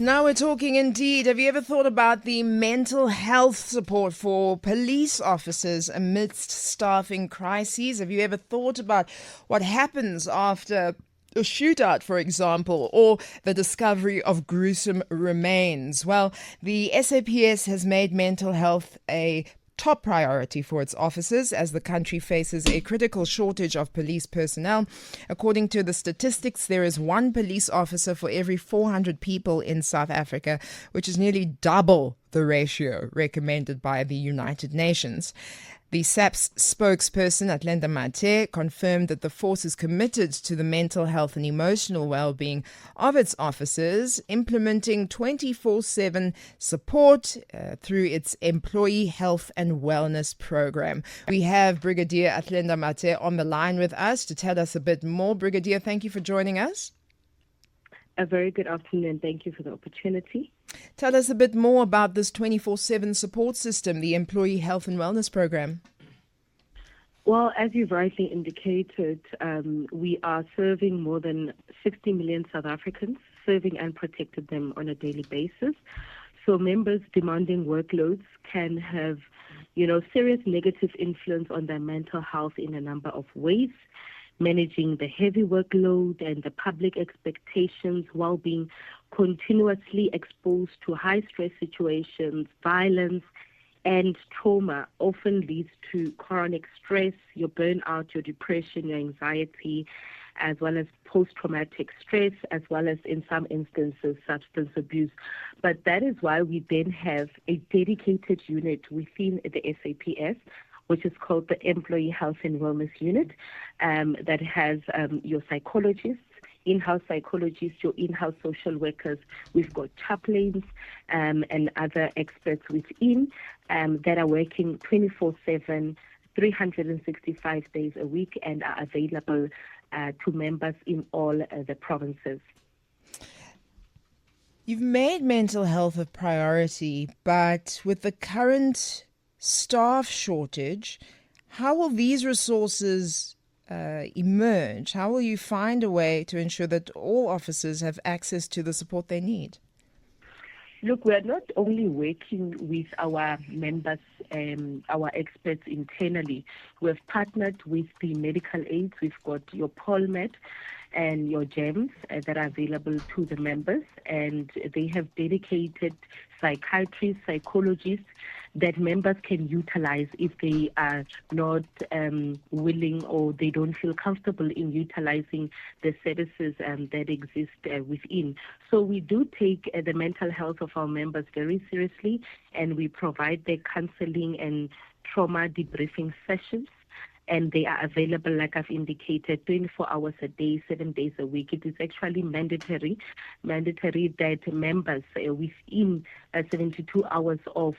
Now we're talking indeed. Have you ever thought about the mental health support for police officers amidst staffing crises? Have you ever thought about what happens after a shootout, for example, or the discovery of gruesome remains? Well, the SAPS has made mental health a top priority for its officers as the country faces a critical shortage of police personnel. According to the statistics, there is one police officer for every 400 people in South Africa, which is nearly double the ratio recommended by the United Nations. The SAPS spokesperson, Atlenda Mate, confirmed that the force is committed to the mental health and emotional well-being of its officers, implementing 24/7 support through its Employee Health and Wellness Program. We have Brigadier Atlenda Mate on the line with us to tell us a bit more. Brigadier, thank you for joining us. A very good afternoon. Thank you for the opportunity. Tell us a bit more about this 24/7 support system, the Employee Health and Wellness Program. Well, as you've rightly indicated, we are serving more than 60 million South Africans, serving and protecting them on a daily basis. So members' demanding workloads can have, serious negative influence on their mental health in a number of ways. Managing the heavy workload and the public expectations while being continuously exposed to high-stress situations, violence, and trauma often leads to chronic stress, your burnout, your depression, your anxiety, as well as post-traumatic stress, as well as, in some instances, substance abuse. But that is why we then have a dedicated unit within the SAPS, which is called the Employee Health and Wellness Unit, that has your psychologists, in-house psychologists, your in-house social workers. We've got chaplains and other experts within that are working 24/7, 365 days a week, and are available to members in all the provinces. You've made mental health a priority, but with the current staff shortage, how will these resources emerge? How will you find a way to ensure that all officers have access to the support they need? Look, we're not only working with our members, our experts internally. We've partnered with the medical aids. We've got your PolMed and your GEMS that are available to the members, and they have dedicated psychiatrists, psychologists that members can utilize if they are not willing or they don't feel comfortable in utilizing the services that exist within. So we do take the mental health of our members very seriously, and we provide their counseling and trauma debriefing sessions. And they are available, like I've indicated, 24 hours a day, 7 days a week. It is actually mandatory that members within 72 hours of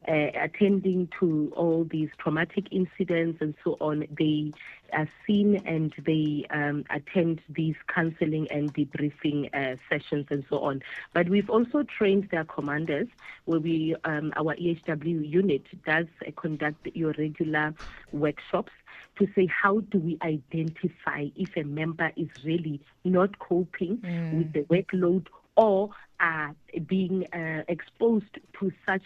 attending to all these traumatic incidents and so on, they are seen and they attend these counseling and debriefing sessions and so on. But we've also trained their commanders, where our EHW unit does conduct your regular workshops to say, how do we identify if a member is really not coping with the workload or are being exposed to such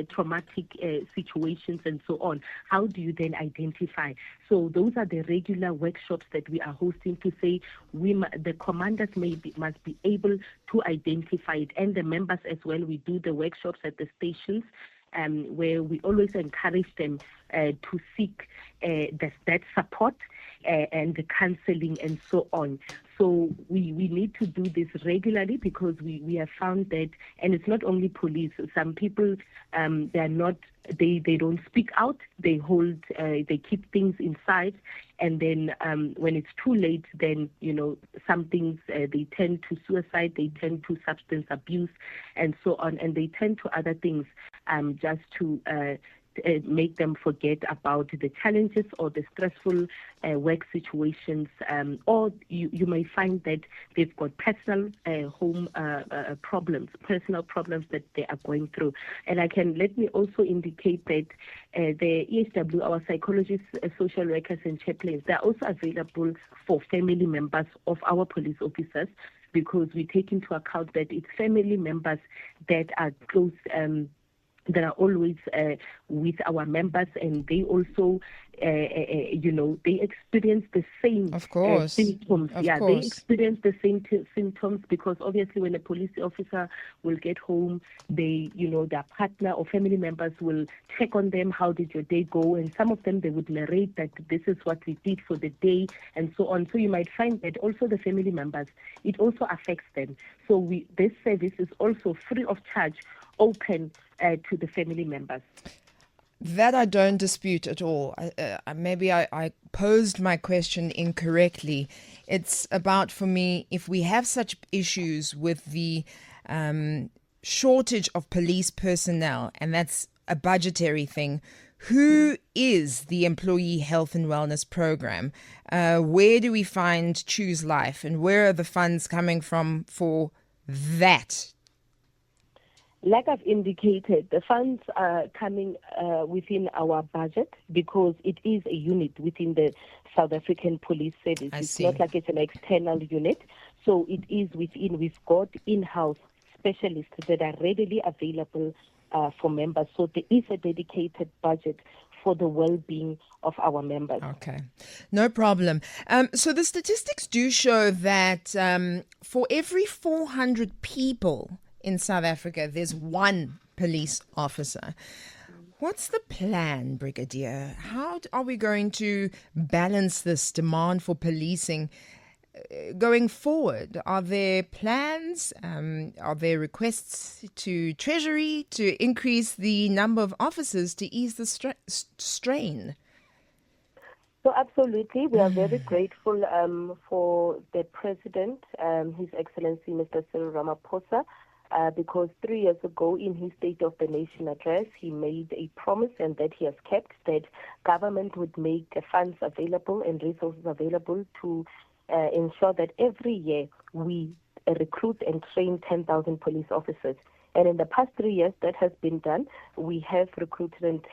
traumatic situations and so on. How do you then identify? So those are the regular workshops that we are hosting to say the commanders must be able to identify it, and the members as well. We do the workshops at the stations where we always encourage them to seek that support and the counseling and so on. So we need to do this regularly because we have found that, and it's not only police. Some people they don't speak out. They they keep things inside, and then when it's too late, then some things they tend to suicide, they tend to substance abuse, and so on, and they tend to other things just to make them forget about the challenges or the stressful work situations, or you may find that they've got personal home personal problems that they are going through. And let me also indicate that the EHW, our psychologists, social workers and chaplains, they're also available for family members of our police officers. because we take into account that it's family members that are close, that are always with our members, and they also, they experience the same Of course. symptoms. Of They course. experience the same symptoms, because obviously when a police officer will get home, their partner or family members will check on them. How did your day go? And some of them, they would narrate that this is what we did for the day, and so on. So you might find that also the family members, it also affects them. So this service is also free of charge, open to the family members. That I don't dispute at all. Maybe I posed my question incorrectly. It's about, for me, if we have such issues with the shortage of police personnel, and that's a budgetary thing, who is the Employee Health and Wellness Program? Where do we find Choose Life, and where are the funds coming from for that? Like I've indicated, the funds are coming within our budget, because it is a unit within the South African Police Service. It's not like it's an external unit. So it is within. We've got in-house specialists that are readily available for members. So there is a dedicated budget for the well-being of our members. Okay, no problem. So the statistics do show that for every 400 people in South Africa, there's one police officer. What's the plan, Brigadier? How are we going to balance this demand for policing going forward? Are there plans? Are there requests to Treasury to increase the number of officers to ease the strain? So absolutely, we are very grateful for the President, His Excellency Mr. Cyril Ramaphosa, because 3 years ago in his State of the Nation address, he made a promise, and that he has kept, that government would make funds available and resources available to ensure that every year we recruit and train 10,000 police officers. And in the past 3 years, that has been done. We have recruited and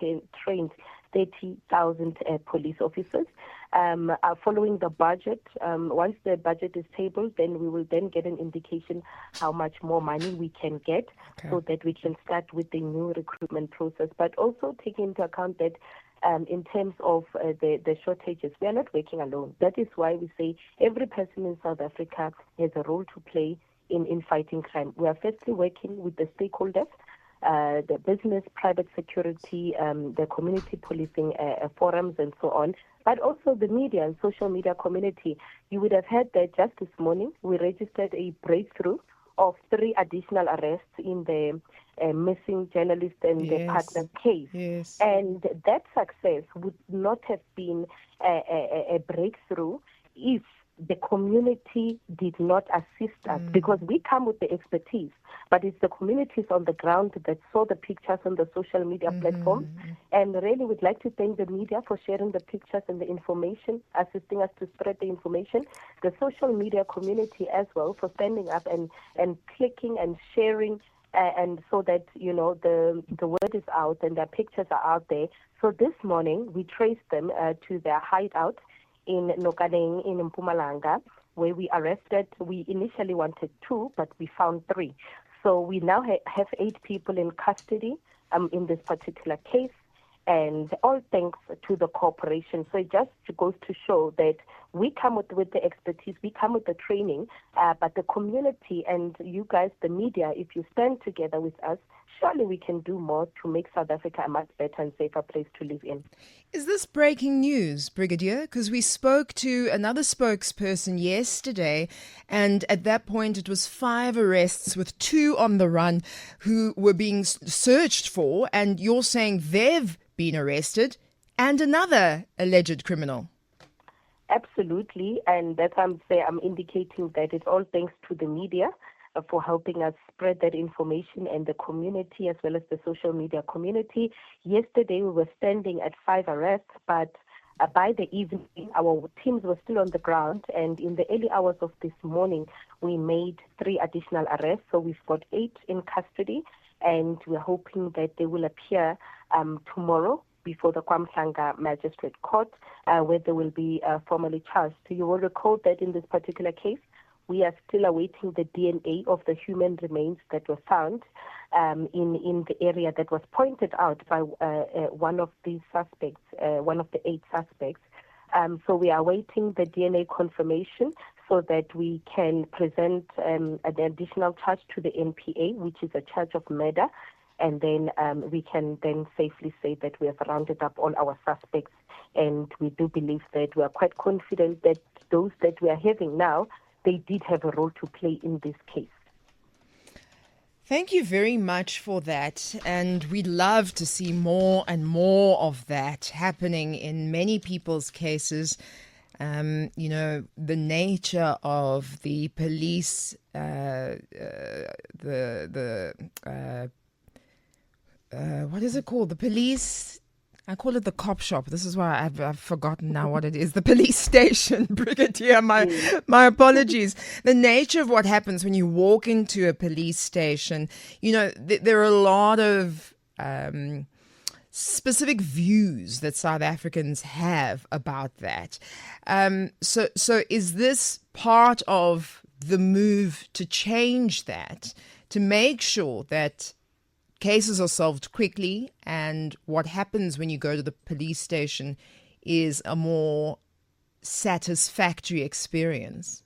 trained 30,000 police officers. Following the budget, once the budget is tabled, then we will then get an indication how much more money we can get, so that we can start with the new recruitment process. But also taking into account that in terms of the shortages, we are not working alone. That is why we say every person in South Africa has a role to play in fighting crime. We are firstly working with the stakeholders, the business, private security, the community policing forums and so on, but also the media and social media community. You would have heard that just this morning we registered a breakthrough of 3 additional arrests in the missing journalist and the partner case. Yes. And that success would not have been a breakthrough if the community did not assist us, because we come with the expertise, but it's the communities on the ground that saw the pictures on the social media platforms. And really would like to thank the media for sharing the pictures and the information, assisting us to spread the information. The social media community as well for standing up and clicking and sharing, and so that, the word is out and their pictures are out there. So this morning we traced them to their hideout in Nokaneng in Mpumalanga, where we arrested. We initially wanted 2, but we found 3. So we now have 8 people in custody in this particular case, and all thanks to the cooperation. So it just goes to show that we come with the expertise, we come with the training, but the community and you guys, the media, if you stand together with us, surely we can do more to make South Africa a much better and safer place to live in. Is this breaking news, Brigadier? Because we spoke to another spokesperson yesterday, and at that point it was 5 arrests with 2 on the run who were being searched for, and you're saying they've been arrested, and another alleged criminal. Absolutely, and that's why I'm indicating that it's all thanks to the media for helping us spread that information, and the community as well as the social media community. Yesterday we were standing at 5 arrests, but by the evening our teams were still on the ground, and in the early hours of this morning we made 3 additional arrests. So we've got 8 in custody, and we're hoping that they will appear tomorrow before the KwaMhlanga Magistrate Court, where they will be formally charged. You will recall that in this particular case, We are still awaiting the DNA of the human remains that were found in the area that was pointed out by one of these suspects, one of the 8 suspects. So we are awaiting the DNA confirmation so that we can present an additional charge to the NPA, which is a charge of murder. And then we can then safely say that we have rounded up all our suspects. And we do believe that we are quite confident that those that we are having now, they did have a role to play in this case. Thank you very much for that. And we'd love to see more and more of that happening in many people's cases. The nature of the police, what is it called? The police, I call it the cop shop. This is why I've forgotten now what it is. The police station, Brigadier. My apologies. The nature of what happens when you walk into a police station, there are a lot of specific views that South Africans have about that. So is this part of the move to change that, to make sure that cases are solved quickly, and what happens when you go to the police station is a more satisfactory experience?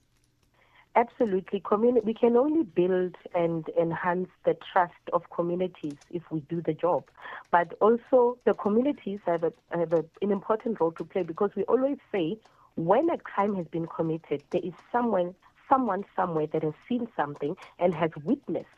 Absolutely. We can only build and enhance the trust of communities if we do the job. But also the communities have an important role to play, because we always say when a crime has been committed, there is someone somewhere that has seen something and has witnessed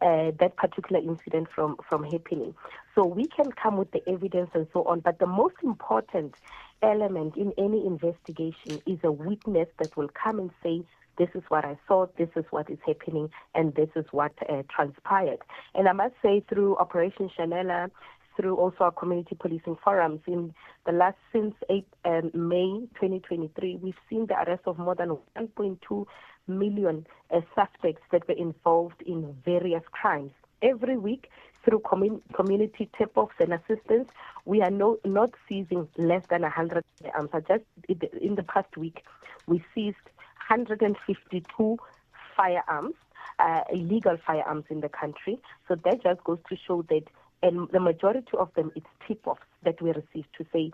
that particular incident from happening. So we can come with the evidence and so on, but the most important element in any investigation is a witness that will come and say, this is what I saw, this is what is happening, and this is what transpired. And I must say, through Operation Shanela, through also our community policing forums, since May 2023, we've seen the arrest of more than 1.2 million suspects that were involved in various crimes. Every week, through community tip-offs and assistance, we are not seizing less than 100 firearms. Just in the past week, we seized 152 firearms, illegal firearms in the country. So that just goes to show that, and the majority of them, it's tip-offs that we received to say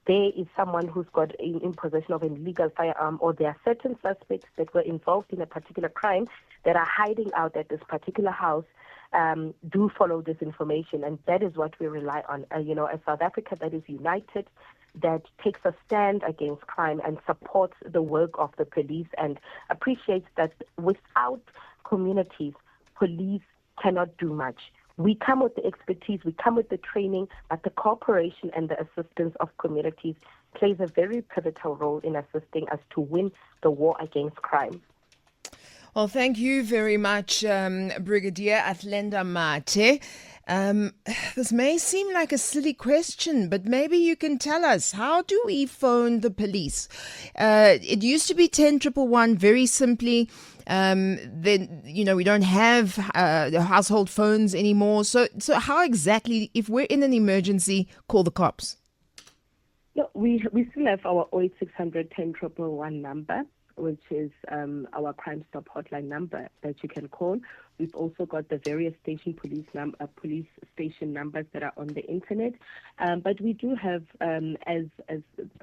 there is someone who's got in possession of an illegal firearm, or there are certain suspects that were involved in a particular crime that are hiding out at this particular house. Do follow this information, and that is what we rely on. A South Africa that is united, that takes a stand against crime and supports the work of the police, and appreciates that without communities, police cannot do much. We come with the expertise, we come with the training, but the cooperation and the assistance of communities plays a very pivotal role in assisting us to win the war against crime. Well, thank you very much, Brigadier Athlenda Mate. This may seem like a silly question, but maybe you can tell us, how do we phone the police? It used to be 10-111, very simply. Then, we don't have the household phones anymore. So how exactly, if we're in an emergency, call the cops? Yeah, we still have our 08600 10-111 number, which is our Crime Stop hotline number that you can call. We've also got the various police station numbers that are on the internet. But we do have, as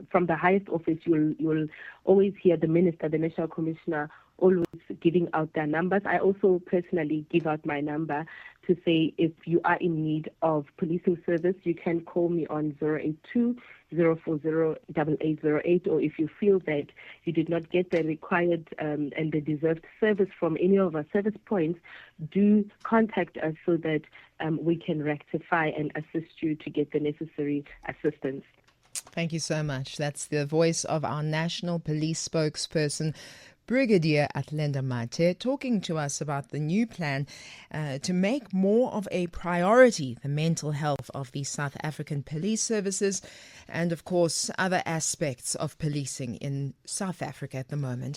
from the highest office, you'll always hear the minister, the national commissioner, always giving out their numbers. I also personally give out my number to say, if you are in need of policing service, you can call me on 082-040-8808, or if you feel that you did not get the required and the deserved service from any of our service points, do contact us so that we can rectify and assist you to get the necessary assistance. Thank you so much. That's the voice of our National Police spokesperson, Brigadier Athlenda Mate, talking to us about the new plan to make more of a priority the mental health of the South African police services, and of course other aspects of policing in South Africa at the moment.